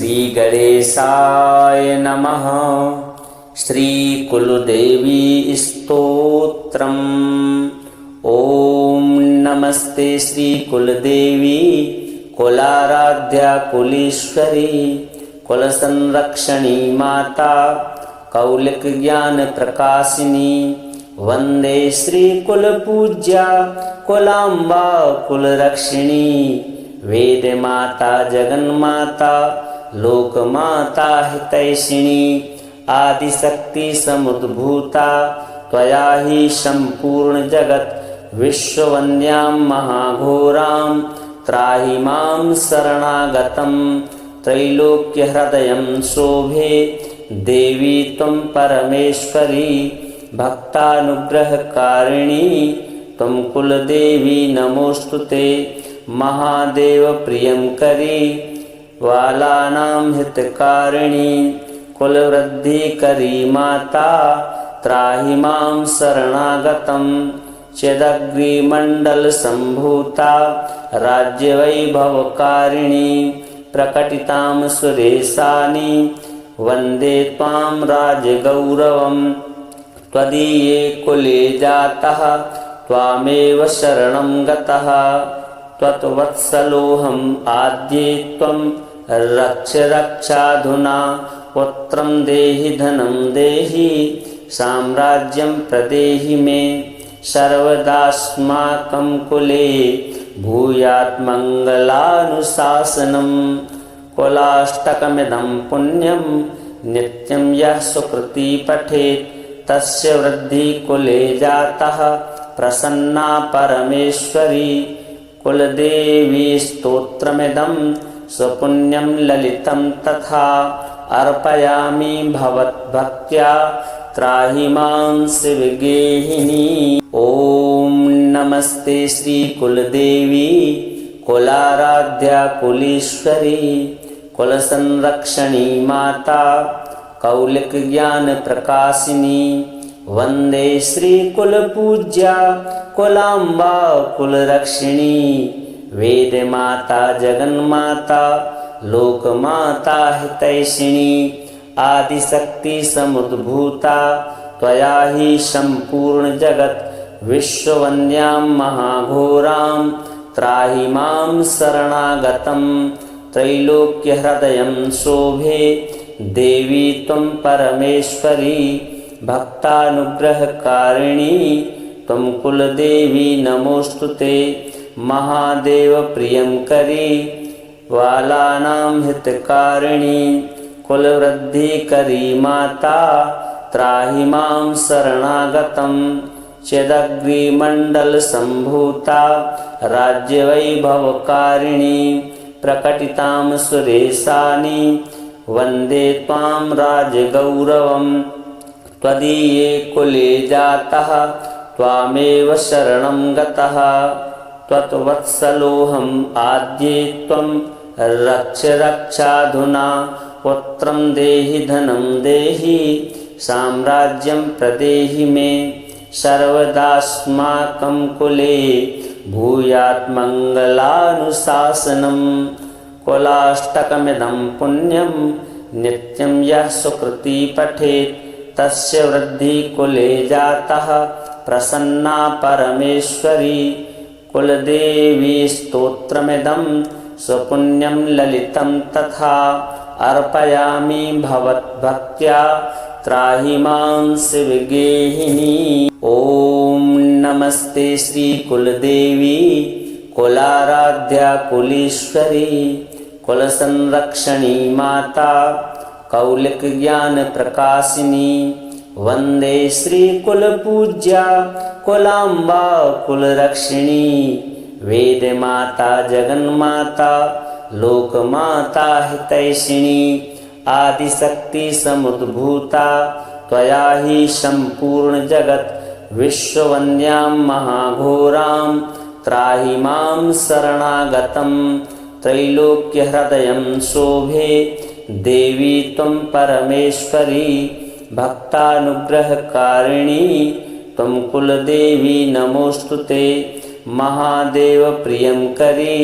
श्री गणेशाय नमः। श्री कुलदेवी स्तोत्रम्। ओम नमस्ते श्री कुलदेवी कुलाराध्या कुलेश्वरी कुल संरक्षणी माता कौलिक ज्ञान प्रकाशिनी वंदे श्री कुल पूज्या कुलांबा कुल रक्षिणी वेद माता जगन माता लोक माता हितैषिणी आदिशक्ति समुद्भूता त्वया ही संपूर्ण जगत विश्ववन्द्यां महाघोरां त्राहि मां शरणागतं त्रैलोक्य हृदयं शोभे देवी त्वं परमेश्वरी भक्तानुग्रहकारिणी त्वं कुलदेवी नमोस्तुते महादेव प्रियंकरी बालानां हितकारिणी कुलवृद्धिकरी माता त्राहि मां शरणागतं चिदग्निमण्डल संभूता राज्यवैभवकारिणी प्रकटितां सुरेशानि वन्दे त्वां राजगौरवं त्वदीये कुले जातः त्वामेव शरणं गतः त्वत्वत्सलोऽहम् आद्ये त्वं रक्ष रक्षाधुना पुत्रं देहि धनं देहि साम्राज्यं प्रदेहि मे सर्वदास्माकं कुले भूयात् मङ्गलानुशासनं कुलाष्टकमिदं पुण्यं नित्यं यः सुकृती पठेत् तस्य वृद्धि कुले जातः प्रसन्ना परमेश्वरी कुलदेवी स्तोत्रमिदं सुपुण्यं ललितं तथा अर्पयामि भवद्भक्त्या त्राहि मां शिवगेहिनी। ओम नमस्ते श्री कुलदेवी कुलाराध्या कुलेश्वरी कुल संरक्षणी माता कौलिक ज्ञान प्रकाशिनी वंदे श्री कुल पूज्या कुलांबा कुल रक्षिणी वेद माता जगन माता लोक माता हितैषिणी आदिशक्ति समुद्भूता त्वया ही संपूर्ण जगत विश्ववन्द्यां महाघोरां त्राहि मां शरणागतं त्रैलोक्य हृदयं शोभे देवी त्वं परमेश्वरी भक्तानुग्रहकारिणी त्वं कुलदेवी नमोस्तुते महादेव प्रियंकरी बालानां हितकारिणी कुलवृद्धिकरी माता त्राहि मां शरणागतं चिदग्निमण्डल संभूता राज्यवैभवकारिणी प्रकटितां सुरेशानि वन्दे त्वां राजगौरवं त्वदीये कुले जातः त्वामेव शरणं गतः त्वत्वत्सलोऽहम् आद्ये त्वं रक्ष रक्षाधुना पुत्रं देहि धनं देहि साम्राज्यं प्रदेहि मे सर्वदास्माकं कुले भूयात् मङ्गलानुशासनं कुलाष्टकमिदं पुण्यं नित्यं यः सुकृती पठेत् तस्य वृद्धि कुले जातः प्रसन्ना परमेश्वरी कुलदेवी स्तोत्रमिदं सुपुण्यं ललितं तथा अर्पयामि भवद्भक्त्या त्राहि मां शिवगेहिनी। ओम नमस्ते श्री कुलदेवी कुलाराध्या कुलेश्वरी कुल संरक्षणी माता कौलिक ज्ञान प्रकाशिनी वंदे श्री कुल पूज्या कुलांबा कुल रक्षिणी वेद माता जगन माता लोक माता हितैषिणी आदिशक्ति समुद्भूता त्वया ही संपूर्ण जगत विश्ववन्द्यां महाघोरां त्राहि मां शरणागतं त्रैलोक्य हृदयं शोभे देवी त्वं परमेश्वरी भक्तानुग्रहकारिणी त्वं कुलदेवी नमोस्तुते महादेव प्रियंकरी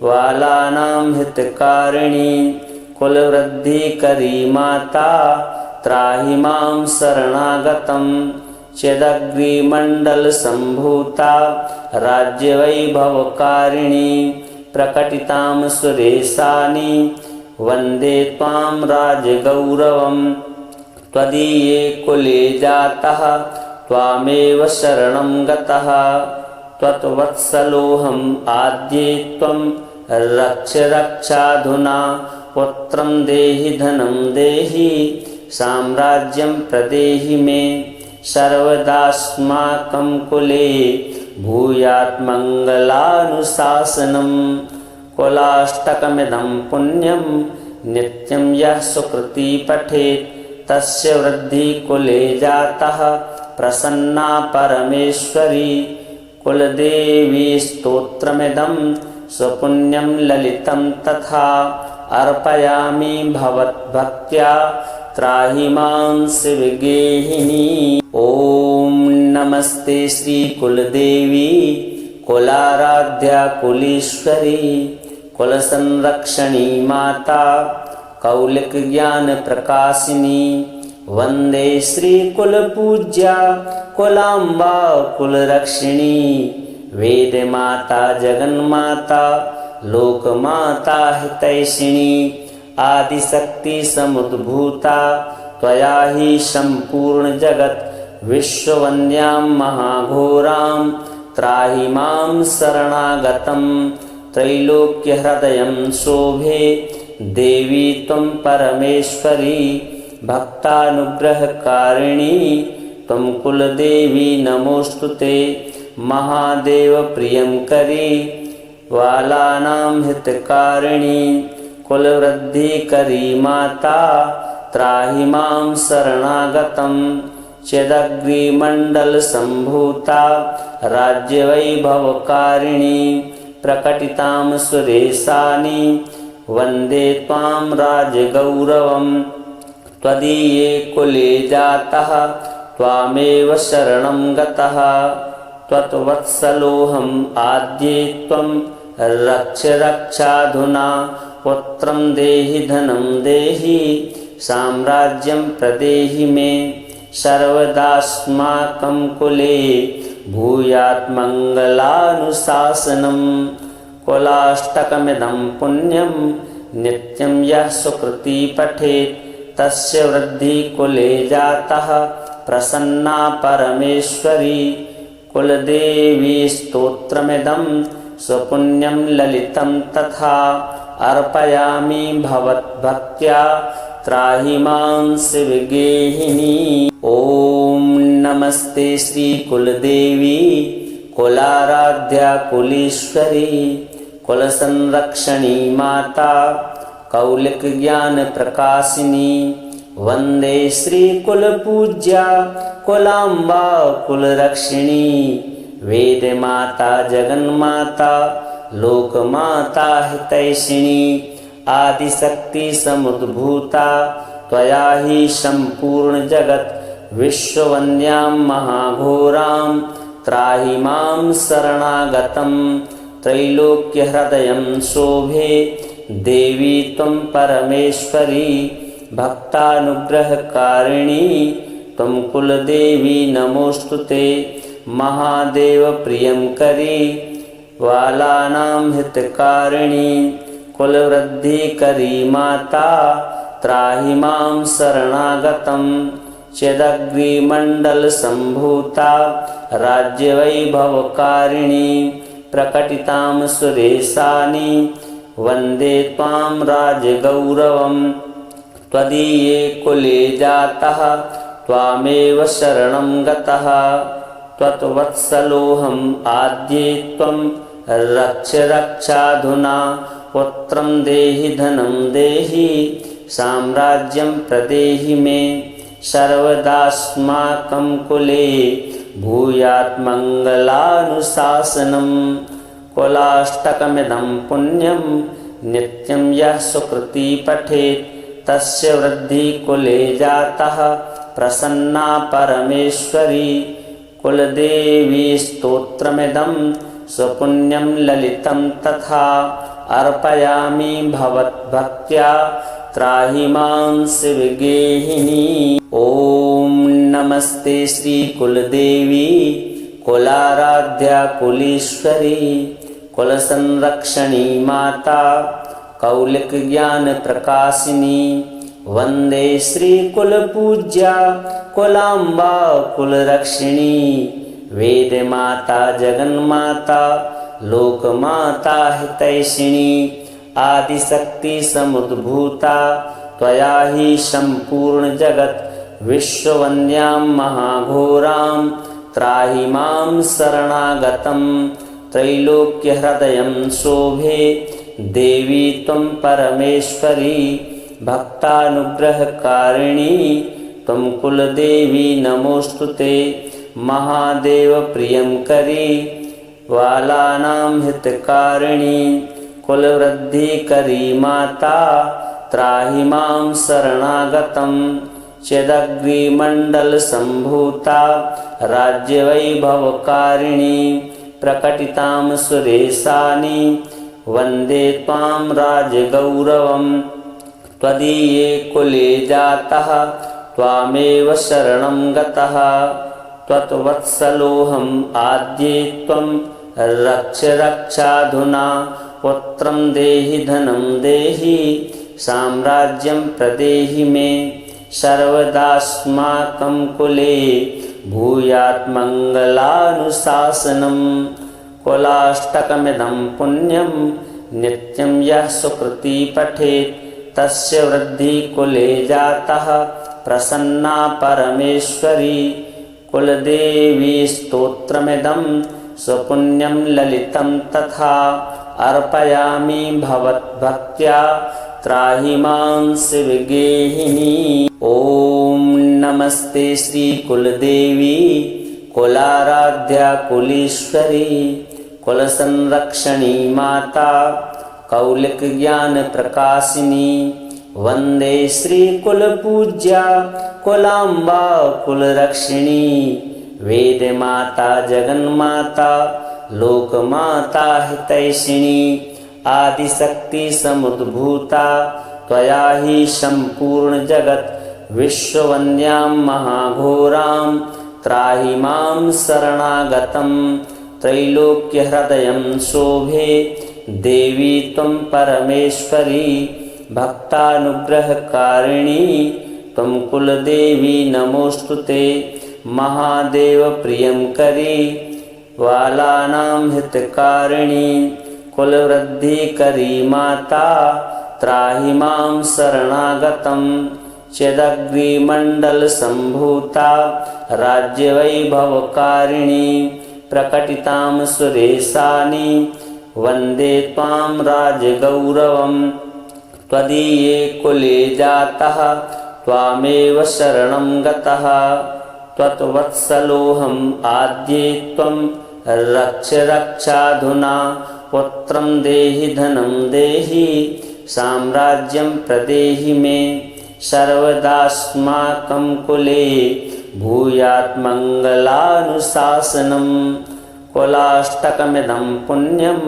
बालानां हितकारिणी कुलवृद्धिकरी माता त्राहि मां शरणागतं चेदग्निमण्डलसम्भूता राज्यवैभवकारिणी प्रकटितां सुरेशानि वन्दे त्वां राजगौरवं त्वदीये कुले जातः त्वामेव शरणं गतः त्वत्वत्सलोऽहम् आद्ये त्वं रक्ष रक्षाधुना पुत्रं देहि धनं देहि साम्राज्यं प्रदेहि मे सर्वदास्माकं कुले भूयात् मङ्गलानुशासनम् कुलाष्टकमिदं पुण्यं नित्यं यः सुकृती पठेत् तस्य वृद्धिः कुले जातः प्रसन्ना परमेश्वरी कुलदेवी स्तोत्रमिदं सुपुण्यं ललितं तथा अर्पयामि भवद्भक्त्या त्राहि मां शिवगेहिनी। ॐ नमस्ते श्री कुलदेवी कुलाराध्या कुलेश्वरी कुलसंरक्षणी माता कौलिक ज्ञान प्रकाशिनी वंदे श्री कुलपूज्या कुलांबा कुलरक्षिणी वेद माता जगन्माता लोकमाता हितैषिणी आदिशक्ति समुद्भूता त्वया हि सम्पूर्ण जगत् विश्ववन्द्यां महाघोरां त्राहि मां शरणागतं त्रैलोक्यहृदयं शोभे देवी त्वं परमेश्वरी भक्तानुग्रहकारिणी त्वं कुलदेवी नमोऽस्तुते महादेव प्रियंकरी बालानां हितकारिणी कुलवृद्धिकरी माता त्राहि मां शरणागतं चेदग्निमण्डलसम्भूता राज्यवैभवकारिणी प्रकटितां सुरेशानि वन्दे त्वां राजगौरवं त्वदीये कुले जातः त्वामेव शरणं गतः त्वत्वत्सलोऽहम् आद्ये त्वं रक्ष रक्षाधुना पुत्रं देहि धनं देहि साम्राज्यं प्रदेहि मे सर्वदास्माकं कुले भूयात् मङ्गलानुशासनम् कुलाष्टकमिदं पुण्यं नित्यं यः सुकृती पठेत् तस्य वृद्धिः कुले जातः प्रसन्ना परमेश्वरी कुलदेवी स्तोत्रमिदं सुपुण्यं ललितं तथा अर्पयामि भवद्भक्त्या त्राहि मां शिवगेहिनी। ॐ नमस्ते श्री कुलदेवी कुलाराध्या कुलेश्वरी कुलसंरक्षणी माता कौलिक ज्ञान प्रकाशिनी वंदे श्री कुलपूज्या कुलांबा कुलरक्षिणी वेद माता जगन्माता लोकमाता हितैषिणी आदिशक्ति समुद्भूता त्वया हि सम्पूर्ण जगत् विश्ववन्द्यां महाघोरां त्राहि मां शरणागतं त्रैलोक्यहृदयं शोभे देवी त्वं परमेश्वरी भक्तानुग्रहकारिणी त्वं कुलदेवी नमोऽस्तुते महादेव प्रियंकरी बालानां हितकारिणी कुलवृद्धिकरी माता त्राहि मां शरणागतं चेदग्निमण्डलसम्भूता राज्यवैभवकारिणी प्रकटितां सुरेशानि वन्दे त्वां राजगौरवं त्वदीये कुले जातः त्वामेव शरणं गतः त्वत्वत्सलोऽहम् आद्ये त्वं रक्ष रक्षाधुना पुत्रं देहि धनं देहि साम्राज्यं प्रदेहि मे सर्वदास्माकं कुले भूयात् मङ्गलानुशासनम् कुलाष्टकमिदं पुण्यं नित्यं यः सुकृती पठेत् तस्य वृद्धिः कुले जातः प्रसन्ना परमेश्वरी कुलदेवी स्तोत्रमिदं सुपुण्यं ललितं तथा अर्पयामि भवद्भक्त्या त्राहि मां शिवगेहिनी। ओम नमस्ते श्री कुलदेवी कुलाराध्या कुलेश्वरी कुलसंरक्षणी माता कौलिक ज्ञान प्रकाशिनी वंदे श्री कुलपूज्या कुलांबा कुलरक्षिणी वेद माता जगन्माता लोकमाता हितैषिणी आदिशक्ति समुद्भूता त्वया हि संपूर्ण जगत् विश्ववन्द्यां महाघोरां त्राहि मां शरणागतं त्रैलोक्यहृदयं शोभे देवी त्वं परमेश्वरी भक्तानुग्रहकारिणी त्वं कुलदेवी नमोस्तुते महादेव प्रियंकरी बालानां हितकारिणी कुलवृद्धिकरी माता त्राहि मां शरणागतं चिदग्निमण्डलसम्भूता राज्यवैभवकारिणी प्रकटितां सुरेशानि वन्दे त्वां राजगौरवं त्वदीये कुले जातः त्वामेव शरणं गतः त्वत्वत्सलोऽहम् आद्ये त्वं रक्ष रक्षाधुना पुत्रं देहि धनं देहि साम्राज्यं प्रदेहि मे सर्वदास्माकं कुले भूयात् मङ्गलानुशासनं कुलाष्टकमिदं पुण्यं नित्यं यः सुकृती पठेत् तस्य वृद्धि कुले जातः प्रसन्ना परमेश्वरी कुलदेवी स्तोत्रमिदं सुपुण्यं ललितं तथा अर्पयामि भवद्भक्त्या त्राहि मां शिवगेहिनी। ओम नमस्ते श्री कुलदेवी कुलाराध्या कुलेश्वरी कुलसंरक्षणी माता कौलिक ज्ञान प्रकाशिनी वंदे श्री कुलपूज्या कुलांबा कुलरक्षिणी वेद माता जगन्माता लोकमाता हितैषिणी आदिशक्ति समुद्भूता त्वया हि संपूर्ण जगत् विश्ववन्द्यां महाघोरां त्राहि मां शरणागतं त्रैलोक्यहृदयं शोभे देवी त्वं परमेश्वरी भक्तानुग्रहकारिणी त्वं कुलदेवी नमोस्तुते महादेव प्रियंकरी बालानां हितकारिणी कुलवृद्धिकरी माता त्राहि मां शरणागतं चिदग्निमण्डलसम्भूता राज्यवैभवकारिणी प्रकटितां सुरेशानि वन्दे त्वां राजगौरवं त्वदीये कुले जातः त्वामेव शरणं गतः त्वत्वत्सलोऽहम् आद्ये त्वं रक्ष रक्षाधुना पुत्रं देहि धनं देहि साम्राज्यं प्रदेहि मे सर्वदास्माकं कुले भूयात् मङ्गलानुशासनं कुलाष्टकमिदं पुण्यं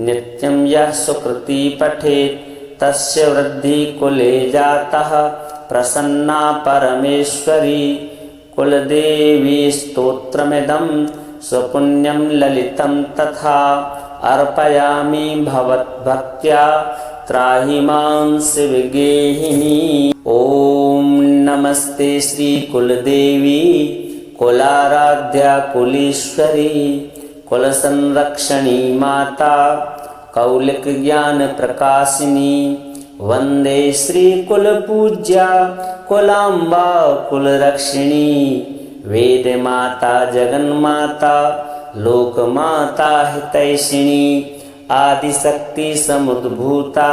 नित्यं यः सुकृती पठेत् तस्य वृद्धि कुले जातः प्रसन्ना परमेश्वरी कुलदेवी स्तोत्रमिदं सुपुण्यं ललितं तथा अर्पयामि भवद्भक्त्या त्राहि मां शिवगेहिनी। ओम नमस्ते श्री कुलदेवी कुलाराध्या कुलेश्वरी कुलसंरक्षणी माता कौलिक ज्ञान प्रकाशिनी वंदे श्री कुलपूज्या कुलांबा कुलरक्षिणी वेद माता जगन्माता लोकमाता हितैषिणी आदिशक्ति समुद्भूता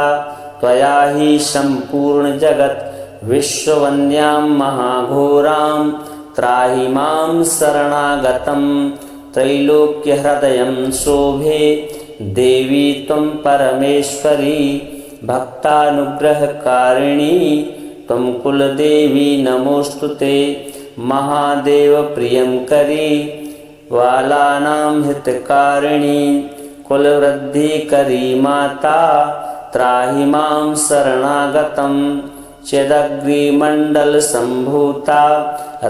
त्वया हि संपूर्ण जगत् विश्ववन्द्यां महाघोरां त्राहि मां शरणागतं त्रैलोक्यहृदयं शोभे देवी त्वं परमेश्वरी भक्तानुग्रहकारिणी त्वं कुलदेवी नमोस्तुते महादेव प्रियंकरी बालानां हितकारिणी कुलवृद्धिकरी माता त्राहि मां शरणागतं चेदग्रिमण्डलसम्भूता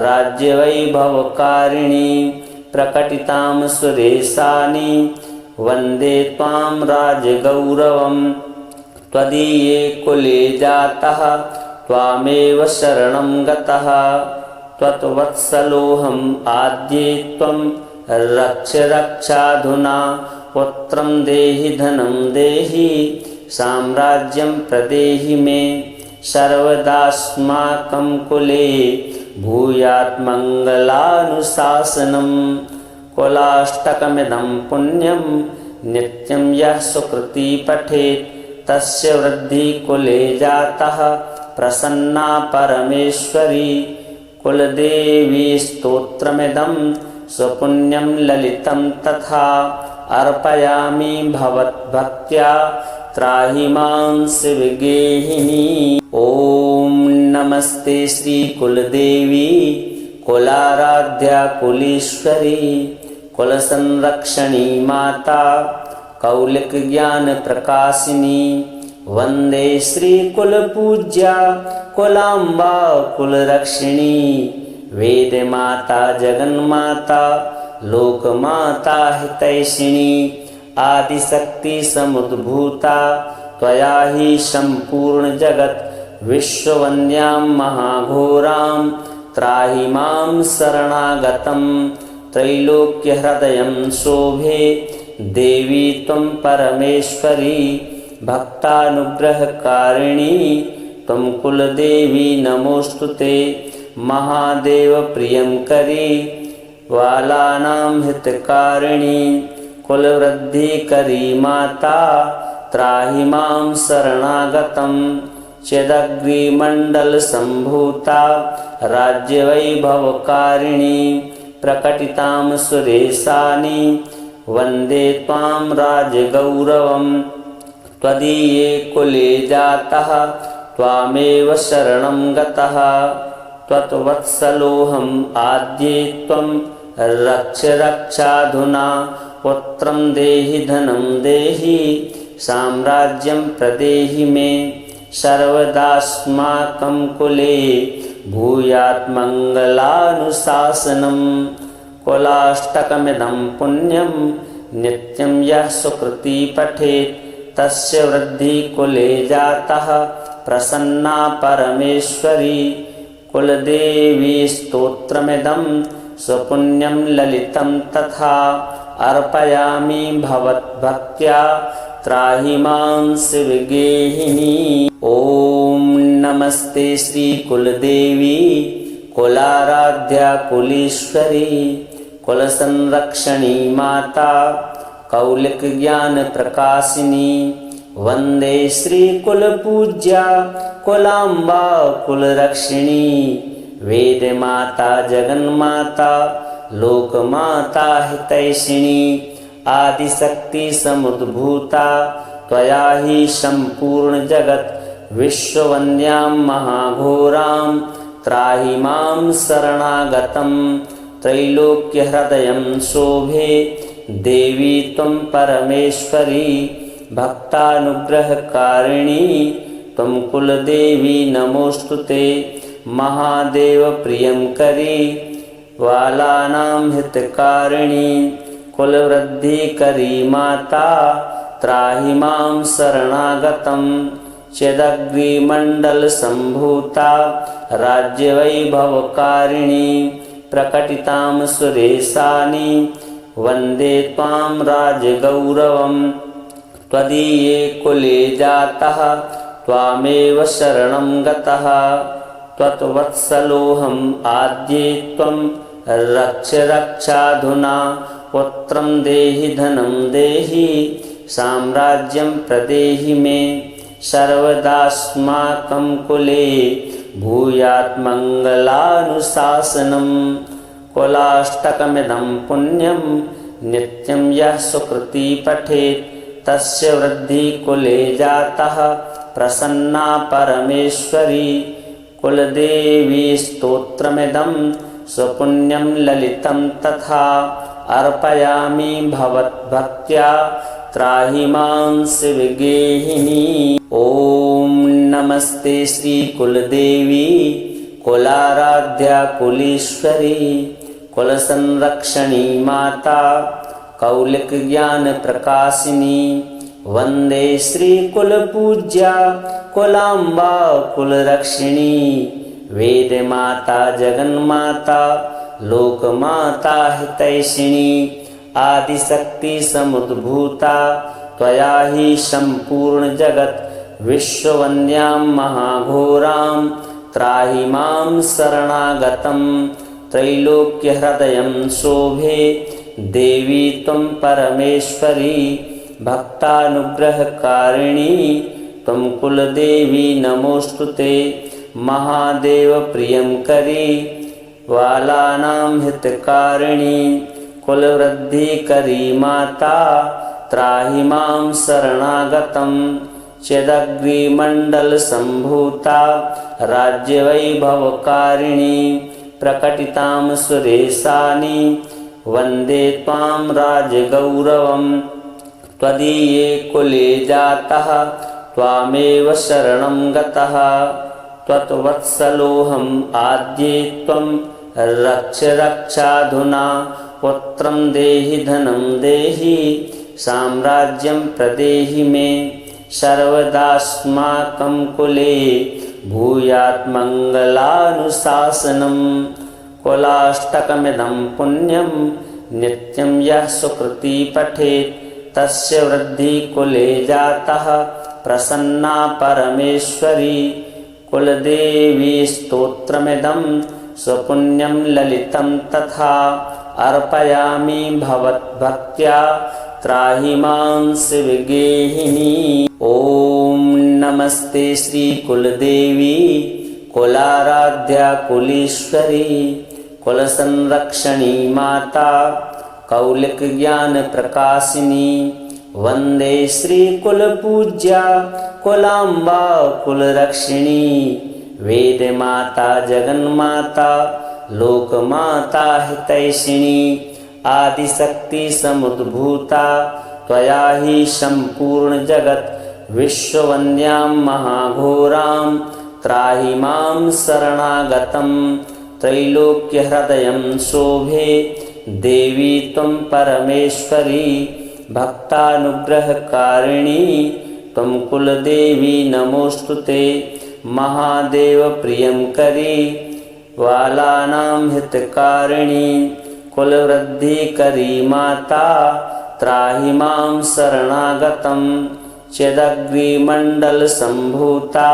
राज्यवैभवकारिणी प्रकटितां सुरेशानि वन्दे त्वां राजगौरवं त्वदीये कुले जातः त्वामेव शरणं गतः त्वत्वत्सलोऽहम् आद्ये त्वं रक्ष रक्षाधुना पुत्रं देहि धनं देहि साम्राज्यं प्रदेहि मे सर्वदास्माकं कुले भूयात् मङ्गलानुशासनं कुलाष्टकमिदं पुण्यं नित्यं यः सुकृती पठेत् तस्य वृद्धि कुले जातः प्रसन्ना परमेश्वरी कुलदेवी स्तोत्रमिदं सुपुण्यं ललितं तथा अर्पयामि भवद्भक्त्या त्राहि मां शिवगेहिनी। ॐ नमस्ते श्री कुलदेवी कुलाराध्या कुलेश्वरी कुलसंरक्षणी माता कौलिक ज्ञान प्रकाशिनी वंदे श्री कुलपूज्या कुलांबा कुलरक्षिणी वेद माता जगन्माता लोकमाता हितैषिणी आदिशक्ति समुद्भूता त्वया हि सम्पूर्ण जगत् विश्ववन्द्यां महाघोरां त्राहि मां शरणागतं त्रैलोक्यहृदयं शोभे देवी त्वं परमेश्वरी भक्तानुग्रहकारिणी त्वं कुलदेवी नमोस्तुते महादेव प्रियंकरी बालानां हितकारिणी कुलवृद्धिकरी माता त्राहि मां शरणागतं चेदग्रिमण्डलसम्भूता राज्यवैभवकारिणी प्रकटितां सुरेशानि वन्दे त्वां राजगौरवं त्वदीये कुले जातः त्वामेव शरणं गतः त्वत्वत्सलोऽहम् आद्ये त्वं रक्ष रक्षाधुना पुत्रं देहि धनं देहि साम्राज्यं प्रदेहि मे सर्वदास्माकं कुले भूयात् मङ्गलानुशासनं कुलाष्टकमिदं पुण्यं नित्यं यः सुकृती पठेत् तस्य वृद्धि कुले जातः प्रसन्ना परमेश्वरी कुलदेवी स्तोत्रमिदं सुपुण्यं ललितं तथा अर्पयामि भवद्भक्त्या त्राहि मां शिवगेहिनी। ॐ नमस्ते श्री कुलदेवी कुलाराध्या कुलेश्वरी कुलसंरक्षणी माता कौलिक ज्ञान प्रकाशिनी वंदे श्री कुलपूज्या कुलांबा कुलरक्षिणी वेद माता जगन्माता लोकमाता हितैषिणी आदिशक्ति समुद्भूता त्वया हि सम्पूर्ण जगत् विश्ववन्द्यां महाघोरां त्राहि मां शरणागतं त्रैलोक्यहृदयं शोभे देवी त्वं परमेश्वरी भक्तानुग्रहकारिणी त्वं कुलदेवी नमोस्तुते महादेव प्रियंकरी बालानां हितकारिणी कुलवृद्धिकरी माता त्राहि मां शरणागतं चेदग्रिमण्डलसम्भूता राज्यवैभवकारिणी प्रकटितां सुरेशानि वन्दे त्वां राजगौरवं त्वदीये कुले जातः त्वामेव शरणं गतः त्वत्वत्सलोऽहम् आद्ये त्वं रक्ष रक्षाधुना पुत्रं देहि धनं देहि साम्राज्यं प्रदेहि मे सर्वदास्माकं कुले भूयात् मङ्गलानुशासनं कुलाष्टकमिदं पुण्यं नित्यं यः सुकृती पठेत् तस्य वृद्धि कुले जातः प्रसन्ना परमेश्वरी कुलदेवी स्तोत्रमिदं सुपुण्यं ललितं तथा अर्पयामि भवद्भक्त्या त्राहि मां शिवगेहिनी। ओम नमस्ते श्री कुलदेवी कुलाराध्या कुलेश्वरी कुलसंरक्षणी माता कौलिक ज्ञान प्रकाशिनी। वंदे श्री कुलपूज्या कुलाम्बा कुलरक्षिणी। वेद माता जगन्माता लोकमाता हितैषिणी। आदिशक्ति समुद्भूता त्वया हि सम्पूर्ण जगत्। विश्ववन्द्यां महाघोरां त्राहि मां शरणागतं। त्रैलोक्यहृदयं शोभे देवी त्वं परमेश्वरी। भक्तानुग्रहकारिणी त्वं कुलदेवी नमोऽस्तुते। महादेव प्रियंकरी बालानां हितकारिणी। कुलवृद्धिकरी माता त्राहि मां शरणागतं। चिदग्निमण्डलसम्भूता राज्यवैभवकारिणी। प्रकटितां सुरेशानि वन्दे त्वां राजगौरवम्। त्वदीये कुले जातः त्वामेव शरणं गतः। त्वत्वत्सलोऽहम् आद्ये त्वं रक्ष रक्षाधुना। पुत्रं देहि धनं देहि साम्राज्यं प्रदेहि मे। सर्वदास्माकं कुले भूयात् मङ्गलानुशासनम्। कुलाष्टकमिदं पुण्यं नित्यं यः सुकृती पठेत् तस्य वृद्धिः कुले जातः प्रसन्ना परमेश्वरी। कुलदेवी स्तोत्रमिदं सुपुण्यं ललितं तथा अर्पयामि भवद्भक्त्या त्राहि मां शिवगेहिनी। ओम नमस्ते श्री कुलदेवी कुलाराध्या कुलेश्वरी कुलसंरक्षणी माता कौलिक ज्ञान प्रकाशिनी। वंदे श्री कुलपूज्या कुलाम्बा कुलरक्षिणी। वेद माता जगन्माता लोकमाता हितैषिणी। आदिशक्ति समुद्भूता त्वया हि सम्पूर्ण जगत्। विश्ववन्द्यां महाघोरां त्राहि मां शरणागतं। त्रैलोक्यहृदयं शोभे देवी त्वं परमेश्वरी। भक्तानुग्रहकारिणी त्वं कुलदेवी नमोऽस्तुते। महादेव प्रियंकरी बालानां हितकारिणी। कुलवृद्धिकरी माता त्राहि मां शरणागतं। चिदग्निमण्डलसम्भूता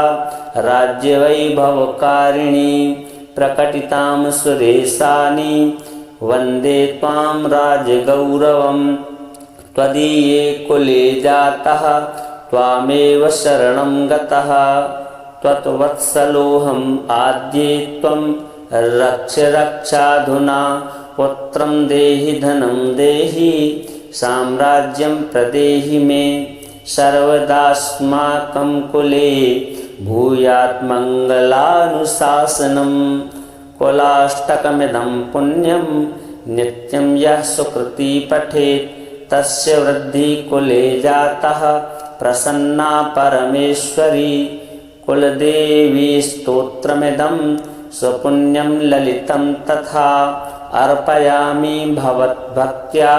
राज्यवैभवकारिणी। प्रकटितां सुरेशानि वन्दे त्वां राजगौरवम्। त्वदीये कुले जातः त्वामेव शरणं गतः। त्वत्वत्सलोऽहम् आद्ये त्वं रक्ष रक्षाधुना। पुत्रं देहि धनं देहि साम्राज्यं प्रदेहि मे। सर्वदास्माकं कुले भूयात् मङ्गलानुशासनम्। कुलाष्टकमिदं पुण्यं नित्यं यः सुकृती पठेत् तस्य वृद्धिः कुले जातः प्रसन्ना परमेश्वरी। कुलदेवी स्तोत्रमिदं सुपुण्यं ललितं तथा अर्पयामि भवद्भक्त्या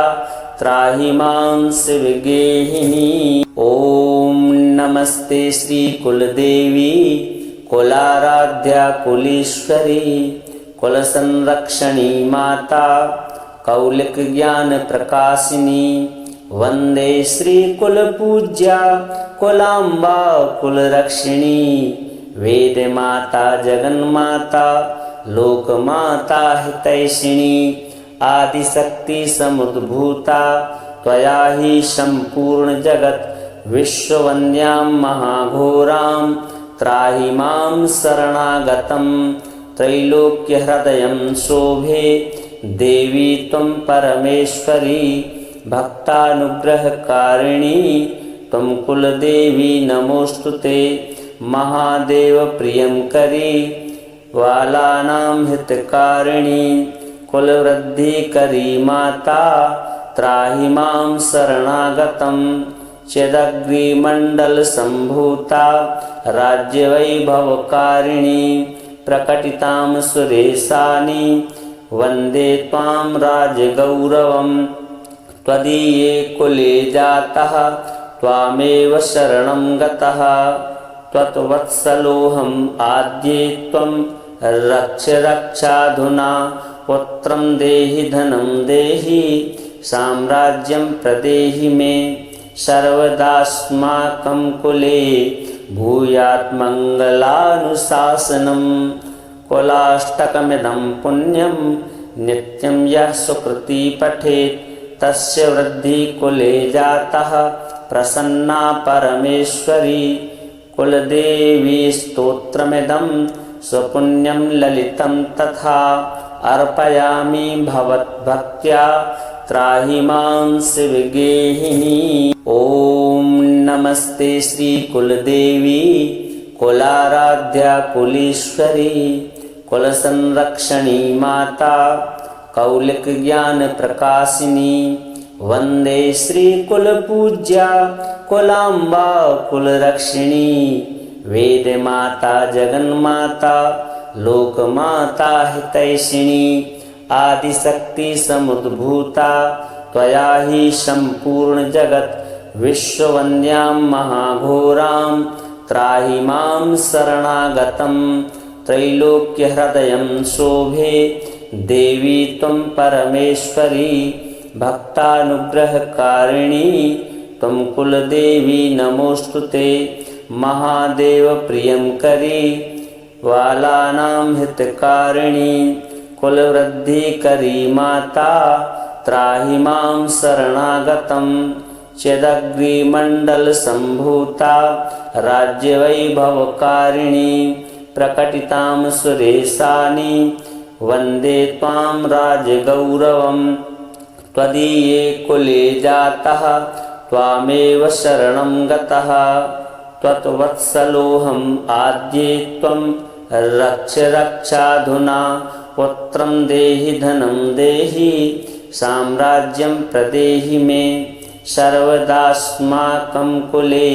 त्राहि मां शिवगेहिनी। ओम नमस्ते श्री कुलदेवी कुलाराध्या कुलेश्वरी कुलसंरक्षणी माता कौलिक ज्ञान प्रकाशिनी। वंदे श्री कुलपूज्या कुलाम्बा कुलरक्षिणी। वेद माता जगन्माता लोकमाता हितैषिणी। आदिशक्ति समुद्भूता त्वया हि सम्पूर्ण जगत्। विश्ववन्द्यां महाघोरां त्राहि मां शरणागतं। त्रैलोक्यहृदयं शोभे देवी त्वं परमेश्वरी। भक्तानुग्रहकारिणी त्वं कुलदेवी नमोऽस्तुते। महादेव प्रियंकरी बालानां हितकारिणी। कुलवृद्धिकरी माता त्राहि मां शरणागतं चेदग्निमण्डलसम्भूता राज्यवैभवकारिणी प्रकटितां सुरेशानि वन्दे त्वां राजगौरवं त्वदीये कुले जातः त्वामेव शरणं गतः त्वत्वत्सलोऽहम् आद्ये त्वं रक्ष रक्षाधुना पुत्रं देहि धनं देहि साम्राज्यं प्रदेहि मे सर्वदास्माकं कुले भूयात् मङ्गलानुशासनम् कुलाष्टकमिदं पुण्यं नित्यं यः सुकृती पठेत् तस्य वृद्धि कुले जातः प्रसन्ना परमेश्वरी कुलदेवी स्तोत्रमिदं स्वपुण्यं ललितं तथा अर्पयामि भवद्भक्त्या त्राहि मां शिवगेहिनी। ॐ नमस्ते श्री कुलदेवी कुलाराध्या कुलेश्वरी कुलसंरक्षणी माता कौलिक ज्ञान प्रकाशिनी वंदे श्री कुलपूज्या कुलाम्बा कुलरक्षिणी वेद माता जगन्माता लोकमाता हितैषिणी आदिशक्ति समुद्भूता त्वया हि सम्पूर्ण जगत् विश्ववन्द्यां महाघोरां त्राहि मां शरणागतं त्रैलोक्यहृदयं शोभे देवी त्वं परमेश्वरी भक्तानुग्रहकारिणी त्वं कुलदेवी नमोऽस्तुते महादेव प्रियंकरी बालानां हितकारिणी कुलवृद्धिकरी माता त्राहि मां शरणागतं चेदग्निमण्डलसम्भूता राज्यवैभवकारिणी प्रकटितां सुरेशानि वन्दे त्वां राजगौरवं त्वदीये कुले जातः त्वामेव शरणं गतः त्वत्वत्सलोऽहम् आद्ये त्वं रक्ष रक्षाधुना पुत्रं देहि धनं देहि साम्राज्यं प्रदेहि मे सर्वदास्माकं कुले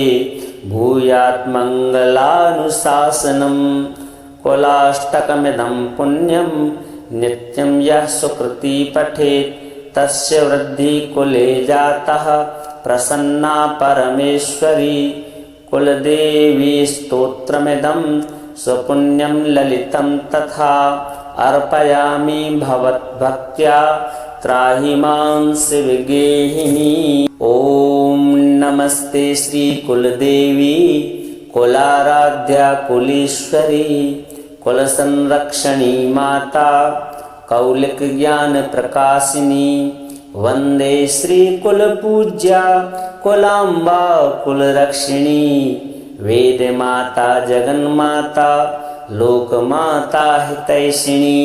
भूयात् मङ्गलानुशासनम् कुलाष्टकमिदं पुण्यं नित्यं यः सुकृती पठेत् तस्य वृद्धि कुले जातः प्रसन्ना परमेश्वरी कुलदेवी स्तोत्रमिदं स्वपुण्यं ललितं तथा अर्पयामि भवद्भक्त्या त्राहि मां शिवगेहिनी। ॐ नमस्ते श्री कुलदेवी कुलाराध्या कुलेश्वरी कुलसंरक्षणी माता कौलिक ज्ञान प्रकाशिनी वंदे श्री कुलपूज्या कुलाम्बा कुलरक्षिणी वेद माता जगन्माता लोकमाता हितैषिणी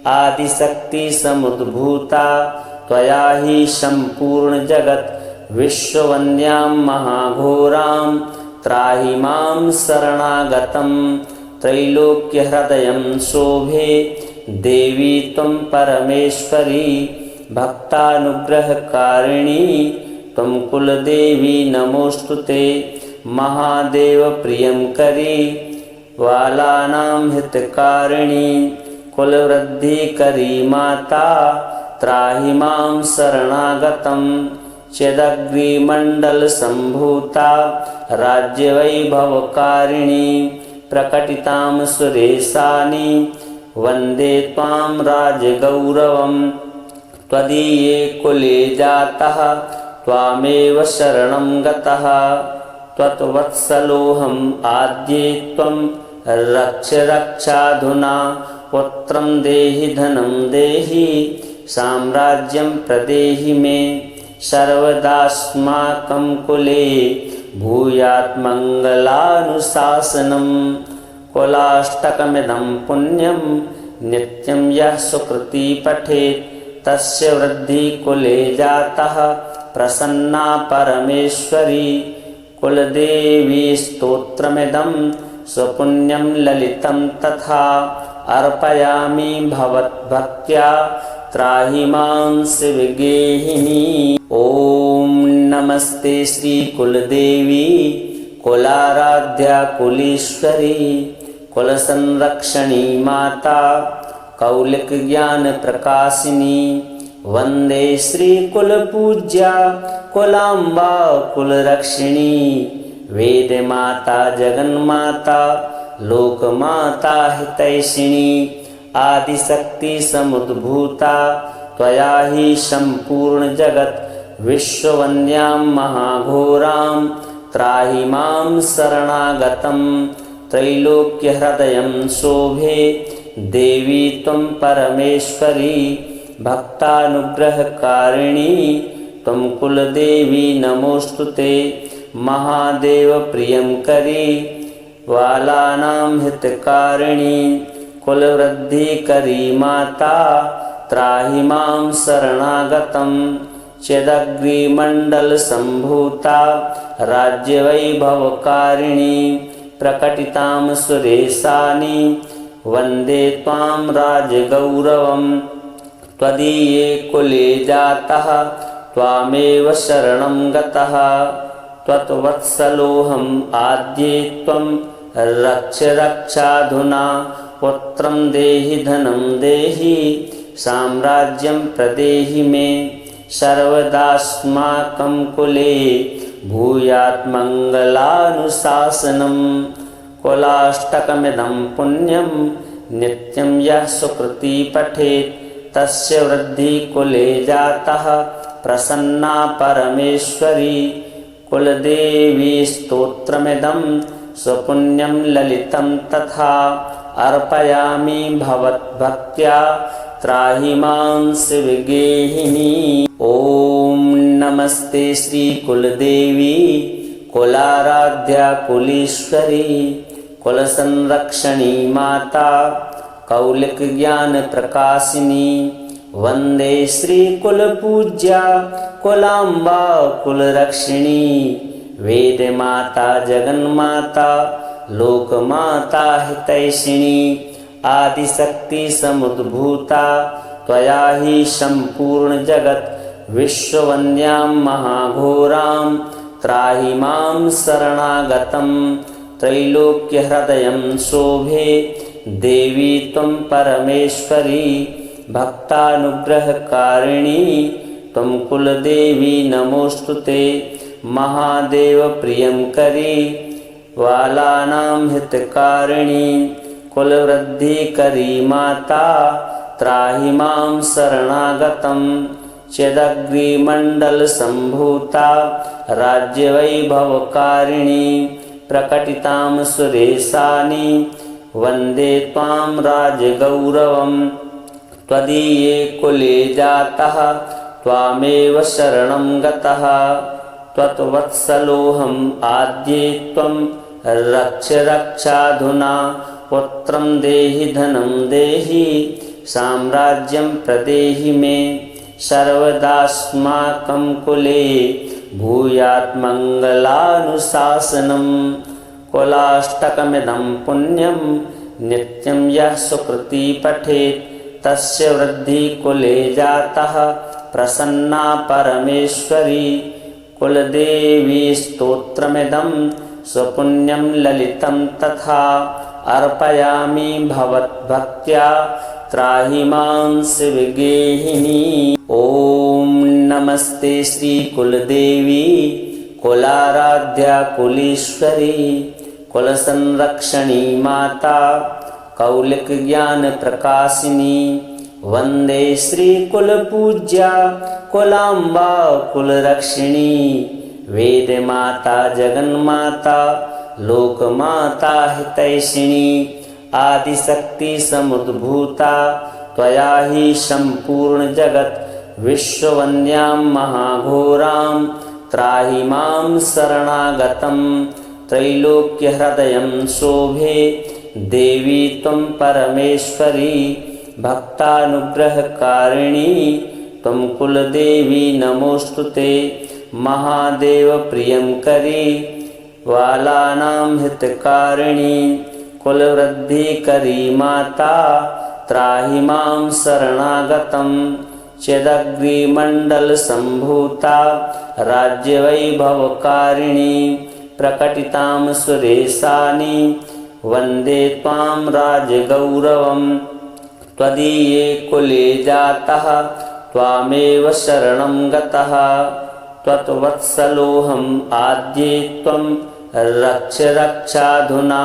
आदिशक्ति समुद्भूता त्वया हि सम्पूर्ण जगत् विश्ववन्द्यां महाघोरां त्राहि मां शरणागतं त्रैलोक्यहृदयं शोभे देवी त्वं परमेश्वरी भक्तानुग्रहकारिणी त्वं कुलदेवी नमोऽस्तुते महादेव प्रियंकरी बालानां हितकारिणी कुलवृद्धिकरी माता त्राहि मां शरणागतं चेदग्निमण्डलसम्भूता राज्यवैभवकारिणी प्रकटितां सुरेशानि वन्दे त्वां राजगौरवं त्वदीये कुले जातः त्वामेव शरणं गतः त्वत्वत्सलोऽहम् आद्ये त्वं रक्ष रक्षाधुना पुत्रं देहि धनं देहि साम्राज्यं प्रदेहि मे सर्वदास्माकं कुले भूयात् मङ्गलानुशासनम् कुलाष्टकमिदं पुण्यं नित्यं यः सुकृती पठेत् तस्य वृद्धि कुले जातः प्रसन्ना परमेश्वरी कुलदेवी स्तोत्रमिदं स्वपुण्यं ललितं तथा अर्पयामि भवद्भक्त्या त्राहि मां शिवगेहिनी। ओम नमस्ते श्री कुलदेवी कुलाराध्या कुलेश्वरी कुल संरक्षणी माता कौलिक ज्ञान प्रकाशिनी। वंदे श्री कुल पूज्या कुलाम्बा कुल रक्षिणी। वेद माता जगन्माता लोक माता हितैषिणी। आदिशक्ति समुद्भूता त्वया ही संपूर्ण जगत। विश्ववन्द्यां महाघोरां त्राहि मां शरणागतं। त्रैलोक्य हृदयं शोभे देवी त्वं परमेश्वरी। भक्तानुग्रहकारिणी त्वं कुलदेवी नमोस्तुते। महादेव प्रियंकरी बालानां हितकारिणी। कुलवृद्धिकरी माता त्राहि मां शरणागतं। चिदग्निमण्डल संभूता राज्यवैभवकारिणी। प्रकटितां सुरेशानि वन्दे त्वां राजगौरवं। त्वदीये कुले जातः त्वामेव शरणं गतः। त्वत्वत्सलोऽहम् आद्ये त्वं रक्ष रक्षाधुना। पुत्रं देहि धनं देहि साम्राज्यं प्रदेहि मे। सर्वदास्माकं कुले भूयात् मङ्गलानुशासनम्। कुलाष्टकमिदं पुण्यं नित्यं यः सुकृती पठेत् तस्य वृद्धि कुले जातः प्रसन्ना परमेश्वरी। कुलदेवी स्तोत्रमिदं सुपुण्यं ललितं तथा। अर्पयामि भवद्भक्त्या त्राहि मां शिवगेहिनी। ओम नमस्ते श्री कुलदेवी कुलाराध्या कुलेश्वरी कुल संरक्षणी माता कौलिक ज्ञान प्रकाशिनी। वंदे श्री कुल पूज्या कुलाम्बा कुल रक्षिणी। वेद माता जगन्माता लोक माता हितैषिणी। आदिशक्ति समुद्भूता त्वया ही संपूर्ण जगत। विश्ववन्द्यां महाघोरां त्राहि मां शरणागतं। त्रैलोक्य हृदयं शोभे देवी त्वं परमेश्वरी। भक्तानुग्रहकारिणी त्वं कुलदेवी नमोस्तुते। महादेव प्रियंकरी बालानां हितकारिणी। कुलवृद्धिकरी माता त्राहि मां शरणागतं। चिदग्निमण्डल संभूता राज्यवैभवकारिणी। प्रकटितां सुरेशानि वन्दे त्वां राजगौरवं। त्वदीये कुले जातः त्वामेव शरणं गतः। त्वत्वत्सलोऽहम् आद्ये त्वं रक्ष रक्षाधुना। पुत्रं देहि धनं देहि साम्राज्यं प्रदेहि मे। सर्वदास्माकं कुले भूयात् मङ्गलानुशासनम्। कुलाष्टकमिदं पुण्यं नित्यं यः सुकृती पठेत् तस्य वृद्धि कुले जातः प्रसन्ना परमेश्वरी। कुलदेवी स्तोत्रमिदं सुपुण्यं ललितं तथा। अर्पयामि भवद्भक्त्या त्राहि मां शिवगेहिनी। ओम नमस्ते श्री कुलदेवी कुलाराध्या कुलेश्वरी कुल संरक्षणी माता कौलिक ज्ञान प्रकाशिनी। वंदे श्री कुल पूज्या कुलाम्बा कुल रक्षिणी। वेद माता जगन्माता लोक माता हितैषिणी। आदिशक्ति समुद्भूता त्वया ही संपूर्ण जगत। विश्ववन्द्यां महाघोरां त्राहि मां शरणागतं। त्रैलोक्य हृदयं शोभे देवी त्वं परमेश्वरी। भक्तानुग्रहकारिणी त्वं कुलदेवी नमोस्तुते। महादेव प्रियंकरी बालानां हितकारिणी। कुलवृद्धिकरी माता त्राहि मां शरणागतं चेदग्निमण्डलसम्भूता राज्यवैभवकारिणी प्रकटितां सुरेशानि वन्दे त्वां राजगौरवं त्वदीये कुले जातः त्वामेव शरणं गतः त्वत्वत्सलोऽहम् आद्ये त्वं रक्ष रक्षाधुना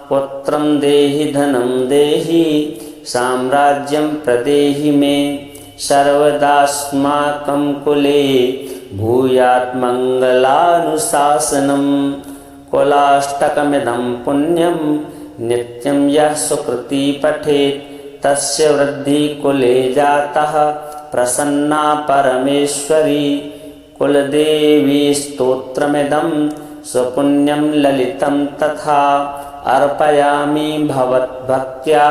पुत्रं देहि धनं देहि साम्राज्यं प्रदेहि मे सर्वदास्माकं कुले भूयात् मङ्गलानुशासनं कुलाष्टकमिदं पुण्यं नित्यं यः सुकृती पठेत् तस्य वृद्धि कुले जातः प्रसन्ना परमेश्वरी कुलदेवी स्तोत्रमिदं सुपुण्यं ललितं तथा अर्पयामि भवद्भक्त्या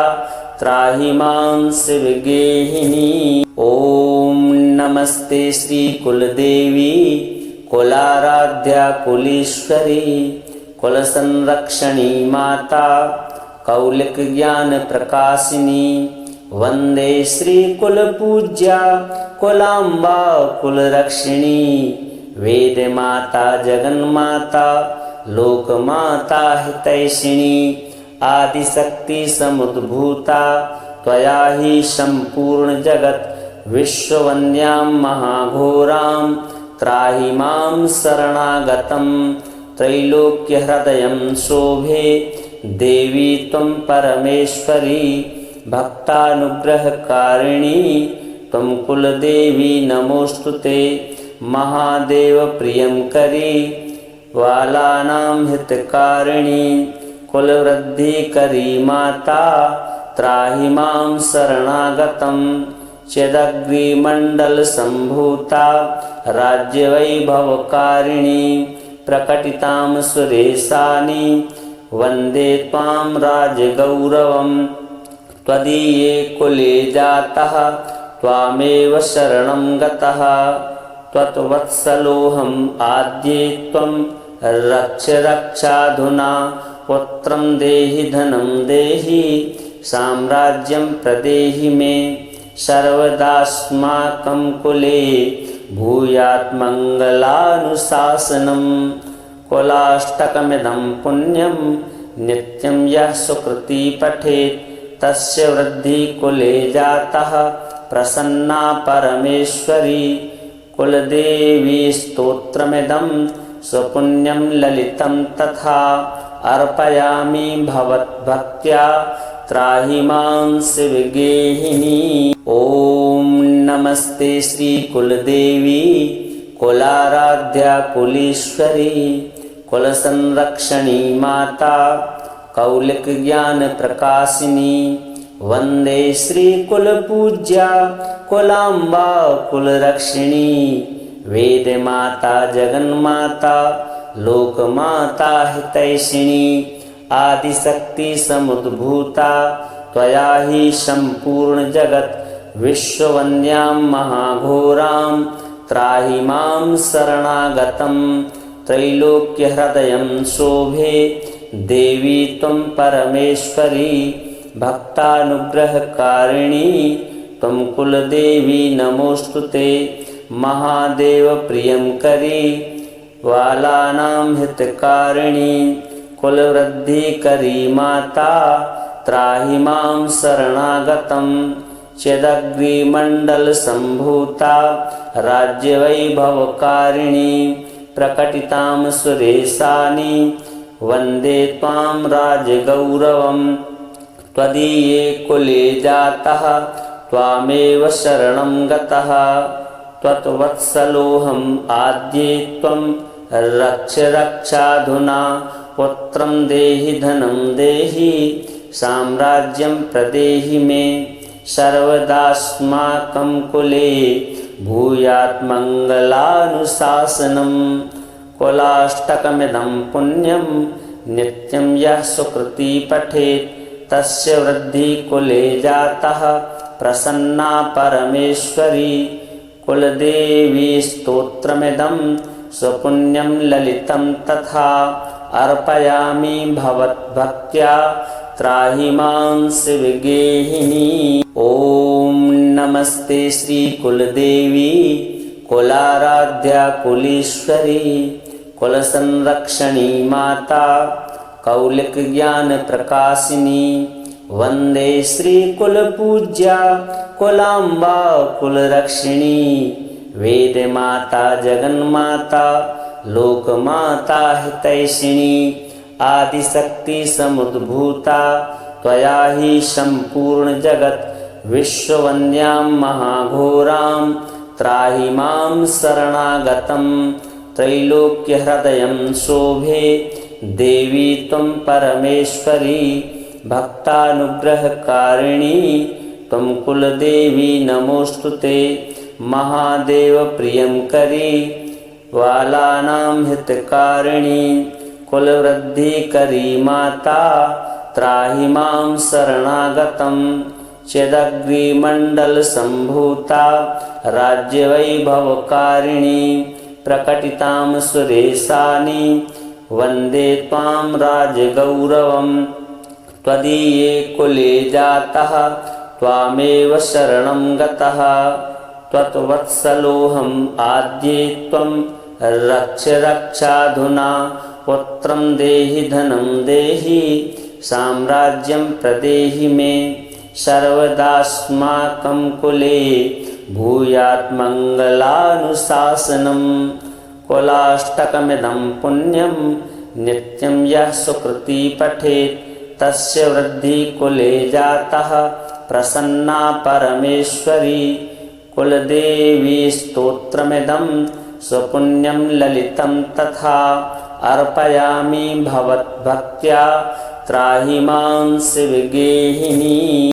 त्राहि मां शिवगेहिनी। ओम नमस्ते श्री कुलदेवी कुलाराध्या कुलेश्वरी कुलसंरक्षणी माता कौलिक ज्ञान प्रकाशिनी वंदे श्री कुलपूज्या कुलांबा कुलरक्षिणी वेद माता जगन्माता लोकमाता हितैषिणी आदिशक्ति समुद्भूता त्वया हि संपूर्ण जगत् विश्ववन्द्यां महाघोरां त्राहि मां शरणागतं त्रैलोक्यहृदयं शोभे देवी त्वं परमेश्वरी भक्तानुग्रहकारिणी त्वं कुलदेवी नमोऽस्तुते महादेव प्रियंकरी बालानां हितकारिणी कुलवृद्धिकरी माता त्राहि मां शरणागतं चेदग्निमण्डलसम्भूता राज्यवैभवकारिणी प्रकटितां सुरेशानि वन्दे त्वां राजगौरवं त्वदीये कुले जातः त्वामेव शरणं गतः त्वत्वत्सलोऽहम् आद्ये त्वं रक्ष रक्षाधुना पुत्रं देहि धनं देहि साम्राज्यं प्रदेहि मे सर्वदास्माकं कुले भूयात् मङ्गलानुशासनं कुलाष्टकमिदं पुण्यं नित्यं यः सुकृती पठेत् तस्य वृद्धि कुले जातः प्रसन्ना परमेश्वरी कुलदेवी स्तोत्रमिदं सुपुण्यं ललितं तथा अर्पयामि भवद्भक्त्या त्राहि मां शिवगेहिनी। ओम नमस्ते श्री कुलदेवी कुलाराध्या कुलेश्वरी कुलसंरक्षणी माता कौलिक ज्ञान प्रकाशिनी वंदे श्री कुलपूज्या कुलांबा कुलरक्षिणी वेद माता जगन्माता लोकमाता हितैषिणी आदिशक्ति समुद्भूता त्वया हि संपूर्ण जगत् विश्ववन्द्यां महाघोरां त्राहि मां शरणागतं त्रैलोक्यहृदयं शोभे देवी त्वं परमेश्वरी भक्तानुग्रहकारिणी त्वं कुलदेवी नमोऽस्तुते महादेव प्रियंकरी बालानां हितकारिणी कुलवृद्धिकरी माता त्राहि मां शरणागतं चेदग्निमण्डलसम्भूता राज्यवैभवकारिणी प्रकटितां सुरेशानि वन्दे त्वां राजगौरवं त्वदीये कुले जातः त्वामेव शरणं गतः त्वत्वत्सलोऽहम् आद्ये त्वं रक्ष रक्षाधुना पुत्रं देहि धनं देहि साम्राज्यं प्रदेहि मे सर्वदास्माकं कुले भूयात् मङ्गलानुशासनं कुलाष्टकमिदं पुण्यं नित्यं यः सुकृती पठेत् तस्य वृद्धि कुले जातः प्रसन्ना परमेश्वरी कुलदेवी स्तोत्रमिदं सुपुण्यं ललितं तथा अर्पयामि भवद्भक्त्या त्राहि मां शिवगेहिनी। ओम नमस्ते श्री कुलदेवी कुलाराध्या कुलेश्वरी कुल संरक्षणी माता कौलिक ज्ञान प्रकाशिनी। वंदे श्री कुल पूज्या कुलाम्बा कुल रक्षिणी। वेद माता जगन्माता लोक माता हितैषिणी। आदिशक्ति समुद्भूता त्वया ही संपूर्ण जगत। विश्ववन्द्यां महाघोरां त्राहि मां शरणागतं। त्रैलोक्य हृदयं शोभे देवी त्वं परमेश्वरी। भक्तानुग्रहकारिणी त्वं कुलदेवी नमोस्तुते। महादेव प्रियंकरी बालानां हितकारिणी। कुलवृद्धिकरी माता त्राहि मां शरणागतं। चिदग्निमण्डल संभूता राज्यवैभवकारिणी। प्रकटितां सुरेशानि वन्दे त्वां राजगौरवं। त्वदीये कुले जातः त्वामेव शरणं गतः। त्वत्वत्सलोऽहम् आद्ये त्वं रक्ष रक्षाधुना। पुत्रं देहि धनं देहि साम्राज्यं प्रदेहि मे। सर्वदास्माकं कुले भूयात् मङ्गलानुशासनम्। कुलाष्टकमिदं पुण्यं नित्यं यः सुकृती पठेत् तस्य वृद्धि कुले जातः प्रसन्ना परमेश्वरी। कुलदेवी स्तोत्रमिदं सुपुण्यं ललितं तथा अर्पयामि भवद्भक्त्या त्राहि मां शिवगेहिनी।